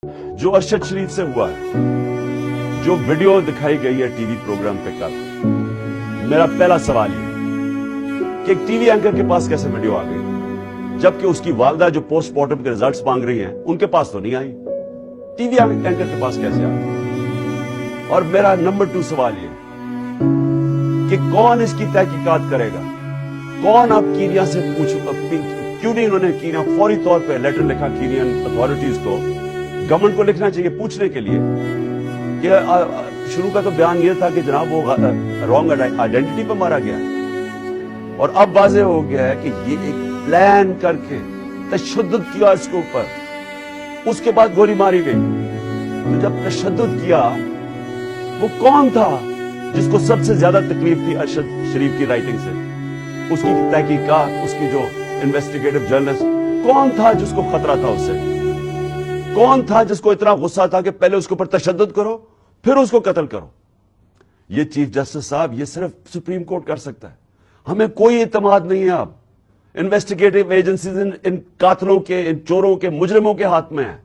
جو ارشد شریف سے ہوا ہے، جو ویڈیو دکھائی گئی ہے ٹی وی پروگرام پہ کل، میرا پہلا سوال یہ کہ ایک ٹی وی اینکر کے پاس کیسے ویڈیو آ گئی، جبکہ اس کی والدہ جو پوسٹ مارٹم کے ریزلٹس مانگ رہی ہیں ان کے پاس تو نہیں آئی، ٹی وی اینکر کے پاس کیسے آ گئی؟ اور میرا نمبر 2 سوال یہ کہ کون اس کی تحقیقات کرے گا؟ کون آپ کینیا سے کیوں نہیں انہوں نے کینیا فوری طور پہ لیٹر لکھا کینین اتھارٹیز کو، گورنمنٹ کو لکھنا چاہیے پوچھنے کے لیے کہ شروع کا تو بیان یہ تھا کہ جناب وہ رانگ آئیڈینٹی پہ مارا گیا، اور اب واضح ہو گیا ہے کہ یہ ایک پلان کر کے تشدد کیا اس کے اوپر، اس کے بعد گولی ماری گئی۔ تو جب تشدد کیا وہ کون تھا جس کو سب سے زیادہ تکلیف تھی ارشد شریف کی رائٹنگ سے، اس کی تحقیقات، اس کی جو انویسٹیگیٹو جرنلسٹ، کون تھا جس کو خطرہ تھا اس سے؟ کون تھا جس کو اتنا غصہ تھا کہ پہلے اس کے اوپر تشدد کرو پھر اس کو قتل کرو؟ یہ چیف جسٹس صاحب یہ صرف سپریم کورٹ کر سکتا ہے، ہمیں کوئی اعتماد نہیں ہے اب، انویسٹیگیٹو ایجنسیز ان قاتلوں کے، ان چوروں کے، مجرموں کے ہاتھ میں ہیں۔